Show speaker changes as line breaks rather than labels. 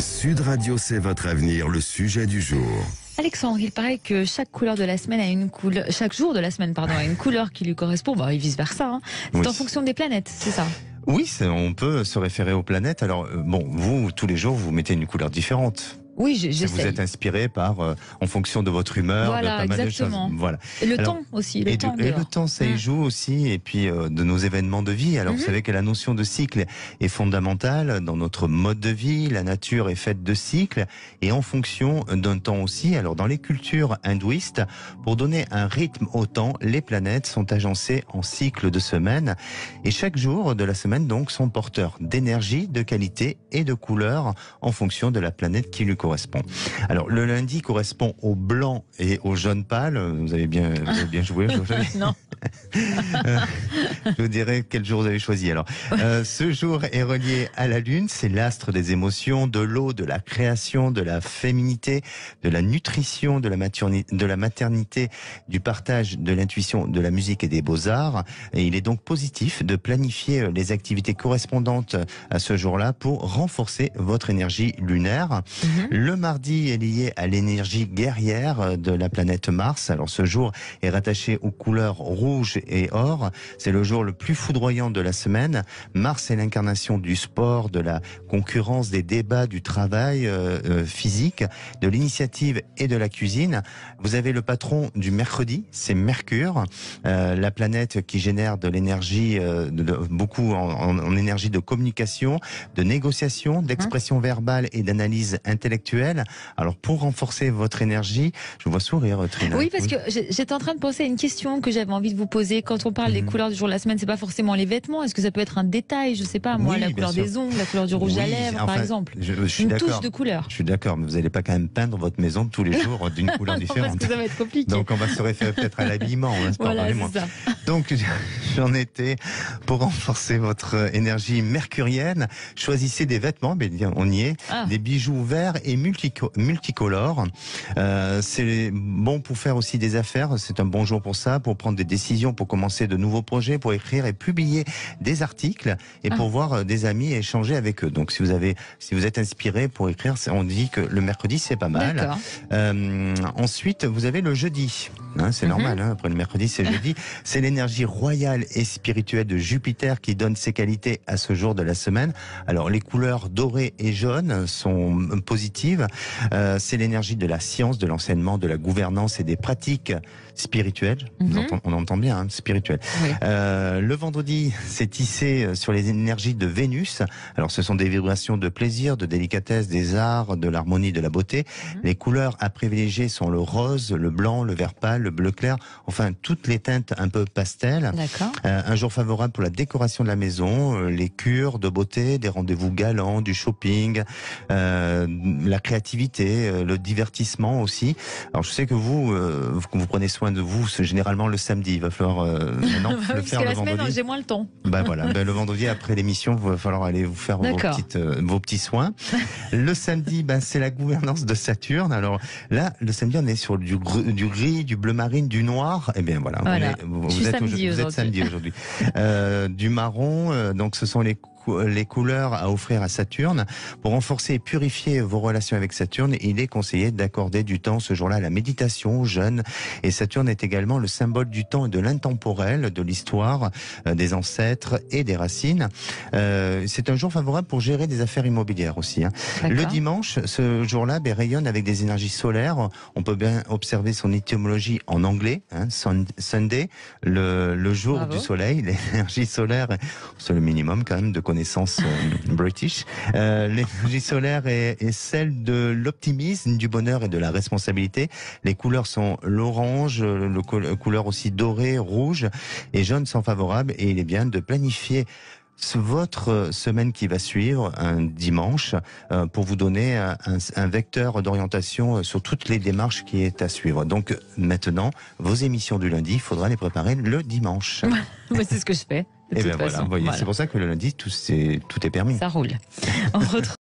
Sud Radio, c'est votre avenir, le sujet du jour.
Alexandre, il paraît que chaque couleur de la semaine a une couleur, chaque jour de la semaine, pardon, a une couleur qui lui correspond, et vice versa. Hein. C'est
Oui.
en fonction des planètes, c'est ça?
Oui, on peut se référer aux planètes. Alors, vous, tous les jours, vous mettez une couleur différente.
Oui,
Si
j'essaie.
vous êtes inspiré par, en fonction de votre humeur,
Voilà,
de pas mal
exactement.
de choses. Voilà.
Et le
Alors,
temps aussi,
Et le temps, ça y joue aussi, et puis de nos événements de vie. Alors, vous savez que la notion de cycle est fondamentale dans notre mode de vie. La nature est faite de cycles, et en fonction d'un temps aussi. Alors, dans les cultures hindouistes, pour donner un rythme au temps, les planètes sont agencées en cycles de semaines, et chaque jour de la semaine, donc, sont porteurs d'énergie, de qualité et de couleur en fonction de la planète qui lui correspond. Alors, le lundi correspond au blanc et au jaune pâle. Vous avez bien joué aujourd'hui.
Non.
Je vous dirai quel jour vous avez choisi. Alors, ce jour est relié à la lune. C'est l'astre des émotions, de l'eau, de la création, de la féminité, de la nutrition, de la maternité, du partage, de l'intuition, de la musique et des beaux-arts. Et il est donc positif de planifier les activités correspondantes à ce jour-là pour renforcer votre énergie lunaire. Le mardi est lié à l'énergie guerrière de la planète Mars. Alors, ce jour est rattaché aux couleurs rouge et or. C'est le jour le plus foudroyant de la semaine. Mars est l'incarnation du sport, de la concurrence, des débats, du travail physique, de l'initiative et de la cuisine. Vous avez le patron du mercredi, c'est Mercure, la planète qui génère de l'énergie, beaucoup en énergie de communication, de négociation, d'expression verbale et d'analyse intellectuelle. Alors, pour renforcer votre énergie, je vous vois sourire, Trina.
Oui, parce que j'étais en train de penser à une question que j'avais envie de vous poser. Quand on parle des couleurs du jour de la semaine, c'est pas forcément les vêtements. Est-ce que ça peut être un détail? Je sais pas, moi,
Oui,
la
bien
couleur
sûr.
des ongles, la couleur du rouge à lèvres, par exemple.
Je suis
Une
d'accord.
touche de couleur.
Je suis d'accord, mais vous n'allez pas quand même peindre votre maison tous les jours d'une couleur
Non,
différente.
parce que ça va être compliqué.
Donc, on va se référer peut-être à l'habillement, hein,
Voilà,
pardonnez-moi.
c'est ça.
Donc, j'en étais pour renforcer votre énergie mercurienne. Choisissez des vêtements, bien, on y est, des bijoux verts et multicolores. C'est bon pour faire aussi des affaires. C'est un bon jour pour ça, pour prendre des décisions, pour commencer de nouveaux projets, pour écrire et publier des articles et pour voir des amis et échanger avec eux. Donc, si vous êtes inspiré pour écrire, on dit que le mercredi, c'est pas mal. Ensuite, vous avez le jeudi. Hein, c'est normal, hein, après le mercredi, c'est jeudi. C'est l'énergie royale et spirituelle de Jupiter qui donne ses qualités à ce jour de la semaine. Alors, les couleurs dorées et jaunes sont positives. C'est l'énergie de la science, de l'enseignement, de la gouvernance et des pratiques spirituelles. On entend bien, hein, spirituelles.
Oui.
Le vendredi, c'est tissé sur les énergies de Vénus. Alors, ce sont des vibrations de plaisir, de délicatesse, des arts, de l'harmonie, de la beauté. Les couleurs à privilégier sont le rose, le blanc, le vert pâle, le bleu clair, enfin toutes les teintes un peu pastel.
D'accord.
Un jour favorable pour la décoration de la maison, les cures de beauté, des rendez-vous galants, du shopping, la créativité, le divertissement aussi. Alors, je sais que vous prenez soin de vous, c'est généralement le samedi. Il va falloir maintenant le
Parce
faire
que
le
la semaine,
vendredi.
j'ai moins le temps.
Voilà, le vendredi après l'émission, il va falloir aller vous faire vos petits soins. Le samedi, c'est la gouvernance de Saturne. Alors là, le samedi, on est sur du gris, du bleu marine, du noir. Eh bien voilà, vous êtes samedi aujourd'hui. Du marron, donc ce sont les couleurs à offrir à Saturne. Pour renforcer et purifier vos relations avec Saturne, il est conseillé d'accorder du temps ce jour-là à la méditation, au jeûne. Et Saturne est également le symbole du temps et de l'intemporel, de l'histoire, des ancêtres et des racines. C'est un jour favorable pour gérer des affaires immobilières aussi. Hein. Le dimanche, ce jour-là, rayonne avec des énergies solaires. On peut bien observer son étymologie en anglais, hein, Sunday, le jour du soleil. L'énergie solaire, c'est le minimum quand même de connaissances british. L'énergie solaire est celle de l'optimisme, du bonheur et de la responsabilité. Les couleurs sont l'orange, couleur aussi dorée, rouge et jaune sont favorables, et il est bien de planifier votre semaine qui va suivre, un dimanche, pour vous donner un vecteur d'orientation sur toutes les démarches qui est à suivre. Donc maintenant, vos émissions du lundi, il faudra les préparer le dimanche.
C'est ce que je fais.
Et bien voilà, c'est pour ça que le lundi, tout est permis.
Ça roule. On retrouve